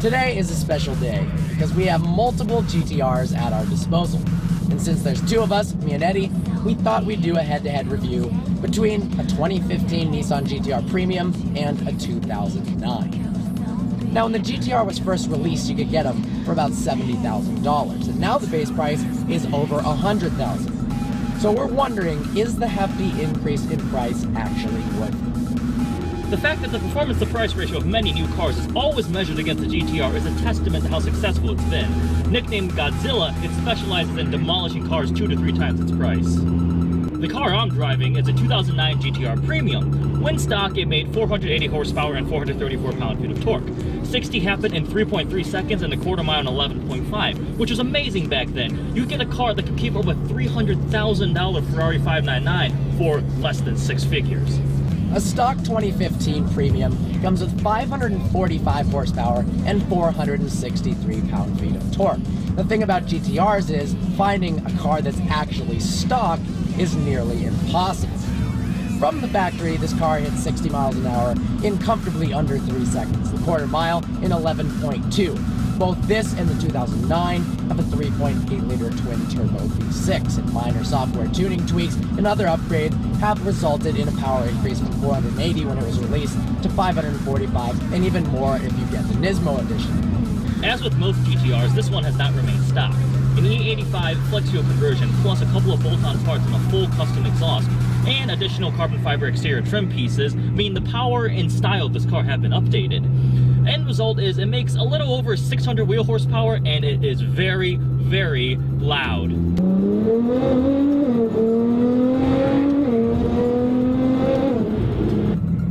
Today is a special day because we have multiple GTRs at our disposal. And since there's two of us, me and Eddie, we thought we'd do a head-to-head review between a 2015 Nissan GTR Premium and a 2009. Now, when the GTR was first released, you could get them for about $70,000, and now the base price is over $100,000. So we're wondering, is the hefty increase in price actually worth it? The fact that the performance-to-price ratio of many new cars is always measured against the GTR is a testament to how successful it's been. Nicknamed Godzilla, it specializes in demolishing cars 2 to 3 times its price. The car I'm driving is a 2009 GTR Premium. When stock, it made 480 horsepower and 434 pound-feet of torque. 60 happened in 3.3 seconds and a quarter mile in 11.5, which was amazing back then. You get a car that could keep up with $300,000 Ferrari 599 for less than 6 figures. A stock 2015 Premium comes with 545 horsepower and 463 pound-feet of torque. The thing about GTRs is finding a car that's actually stock is nearly impossible. From the factory, this car hits 60 miles an hour in comfortably under 3 seconds, the quarter mile in 11.2. Both this and the 2009 have a 3.8-liter twin-turbo V6, and minor software tuning tweaks and other upgrades have resulted in a power increase from 480 when it was released to 545, and even more if you get the Nismo edition. As with most GTRs, this one has not remained stock. An E85 Flexio conversion, plus a couple of bolt-on parts and a full custom exhaust, and additional carbon fiber exterior trim pieces mean the power and style of this car have been updated. End result is it makes a little over 600 wheel horsepower, and it is very, very loud.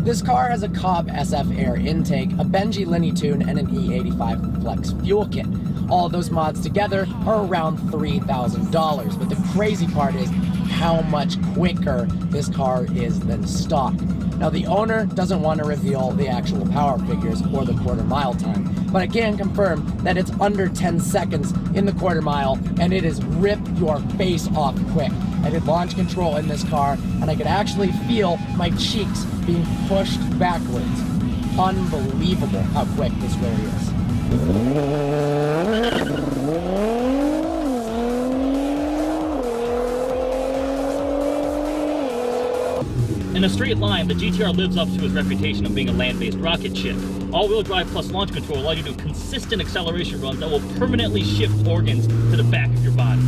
This car has a Cobb SF Air intake, a Benji Linny tune, and an E85 Flex fuel kit. All of those mods together are around $3,000, but the crazy part is how much quicker this car is than stock. Now, the owner doesn't want to reveal the actual power figures or the quarter mile time, but I can confirm that it's under 10 seconds in the quarter mile, and it is rip your face off quick. I did launch control in this car, and I could actually feel my cheeks being pushed backwards. Unbelievable how quick this really is. In a straight line, the GTR lives up to its reputation of being a land-based rocket ship. All-wheel drive plus launch control allow you to do consistent acceleration runs that will permanently shift organs to the back of your body.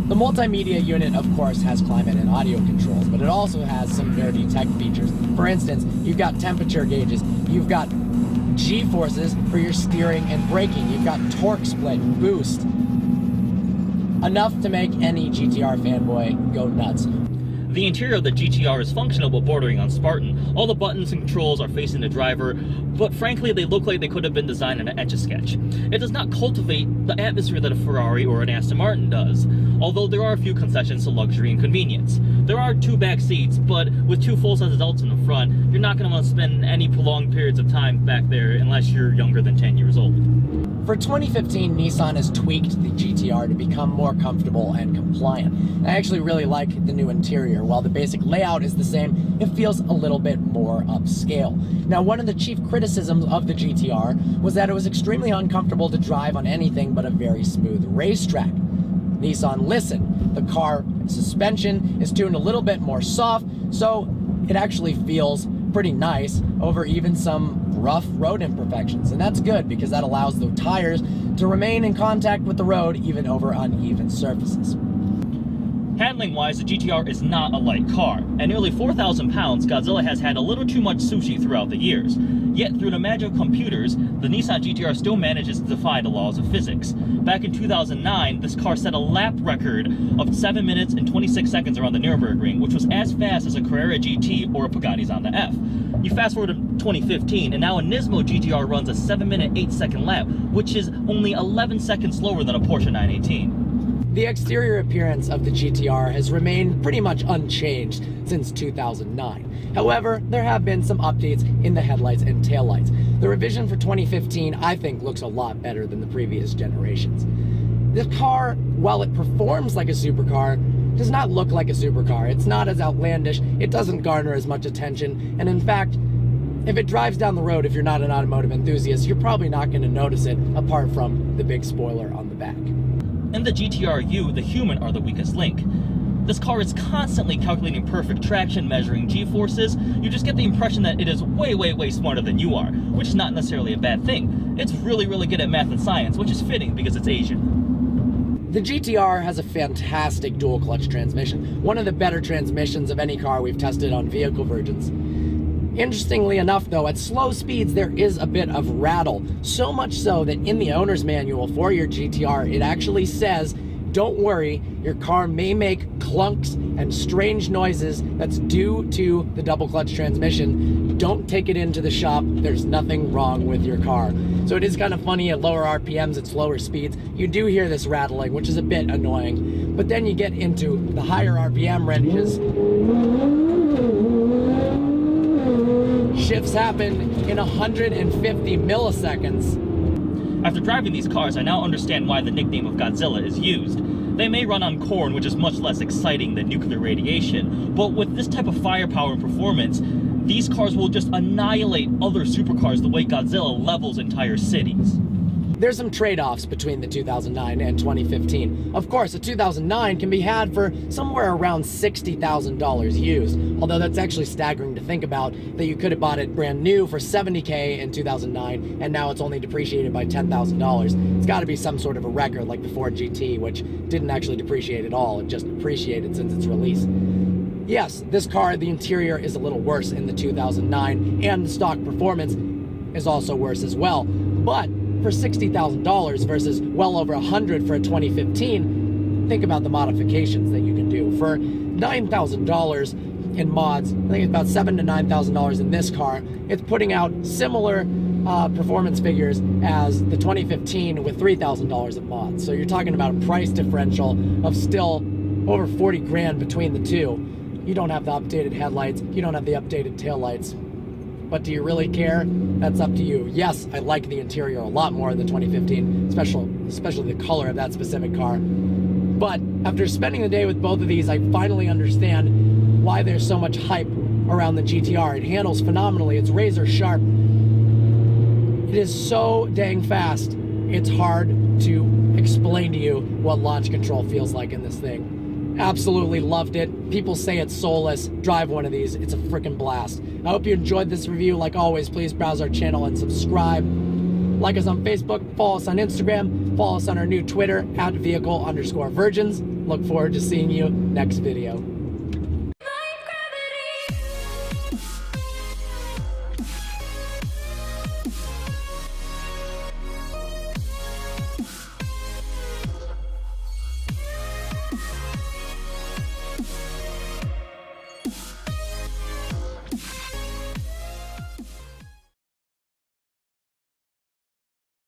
The multimedia unit, of course, has climate and audio controls, but it also has some nerdy tech features. For instance, you've got temperature gauges, you've got G-forces for your steering and braking, you've got torque split, boost. Enough to make any GTR fanboy go nuts. The interior of the GTR is functional but bordering on Spartan. All the buttons and controls are facing the driver, but frankly they look like they could have been designed in an Etch-a-Sketch. It does not cultivate the atmosphere that a Ferrari or an Aston Martin does, although there are a few concessions to luxury and convenience. There are 2 back seats, but with 2 full-size adults in the front, you're not going to want to spend any prolonged periods of time back there unless you're younger than 10 years old. For 2015, Nissan has tweaked the GTR to become more comfortable and compliant. I actually really like the new interior. While the basic layout is the same, it feels a little bit more upscale. Now, one of the chief criticisms of the GTR was that it was extremely uncomfortable to drive on anything but a very smooth racetrack. Nissan listened. The car suspension is tuned a little bit more soft, so it actually feels pretty nice over even some rough road imperfections, and that's good because that allows the tires to remain in contact with the road even over uneven surfaces. Handling-wise, the GTR is not a light car. At nearly 4,000 pounds, Godzilla has had a little too much sushi throughout the years. Yet, through the magic of computers, the Nissan GTR still manages to defy the laws of physics. Back in 2009, this car set a lap record of 7 minutes and 26 seconds around the Nürburgring, which was as fast as a Carrera GT or a Pagani's on the F. You fast forward to 2015, and now a Nismo GTR runs a 7-minute, 8-second lap, which is only 11 seconds slower than a Porsche 918. The exterior appearance of the GTR has remained pretty much unchanged since 2009. However, there have been some updates in the headlights and taillights. The revision for 2015, I think, looks a lot better than the previous generations. This car, while it performs like a supercar, does not look like a supercar. It's not as outlandish, it doesn't garner as much attention, and in fact, if it drives down the road, if you're not an automotive enthusiast, you're probably not going to notice it apart from the big spoiler on the back. In the GTR-U, the human are the weakest link. This car is constantly calculating perfect traction, measuring G-forces. You just get the impression that it is way, way, way smarter than you are, which is not necessarily a bad thing. It's really, really good at math and science, which is fitting because it's Asian. The GTR has a fantastic dual clutch transmission, one of the better transmissions of any car we've tested on vehicle versions. Interestingly enough, though, at slow speeds there is a bit of rattle, so much so that in the owner's manual for your GTR, it actually says, don't worry, your car may make clunks and strange noises that's due to the double clutch transmission. Don't take it into the shop, there's nothing wrong with your car. So it is kind of funny at lower RPMs, at slower speeds, you do hear this rattling, which is a bit annoying. But then you get into the higher RPM ranges. Shifts happen in 150 milliseconds. After driving these cars, I now understand why the nickname of Godzilla is used. They may run on corn, which is much less exciting than nuclear radiation, but with this type of firepower and performance, these cars will just annihilate other supercars the way Godzilla levels entire cities. There's some trade-offs between the 2009 and 2015. Of course, a 2009 can be had for somewhere around $60,000 used, although that's actually staggering to think about, that you could have bought it brand new for $70K in 2009, and now it's only depreciated by $10,000. It's got to be some sort of a record like the Ford GT, which didn't actually depreciate at all, it just appreciated since its release. Yes, this car, the interior is a little worse in the 2009, and the stock performance is also worse as well, but for $60,000 versus well over $100,000 for a 2015, think about the modifications that you can do. For $9,000 in mods, I think it's about $7,000 to $9,000 in this car, it's putting out similar performance figures as the 2015 with $3,000 in mods. So you're talking about a price differential of still over 40 grand between the two. You don't have the updated headlights, you don't have the updated taillights. But do you really care? That's up to you. Yes, I like the interior a lot more than 2015, especially the color of that specific car. But after spending the day with both of these, I finally understand why there's so much hype around the GTR. It handles phenomenally, it's razor sharp. It is so dang fast, it's hard to explain to you what launch control feels like in this thing. Absolutely loved it. People say it's soulless. Drive one of these. It's a freaking blast. I hope you enjoyed this review. Like always, please browse our channel and subscribe. Like us on Facebook, follow us on Instagram, follow us on our new Twitter, @vehicle_virgins. Look forward to seeing you next video.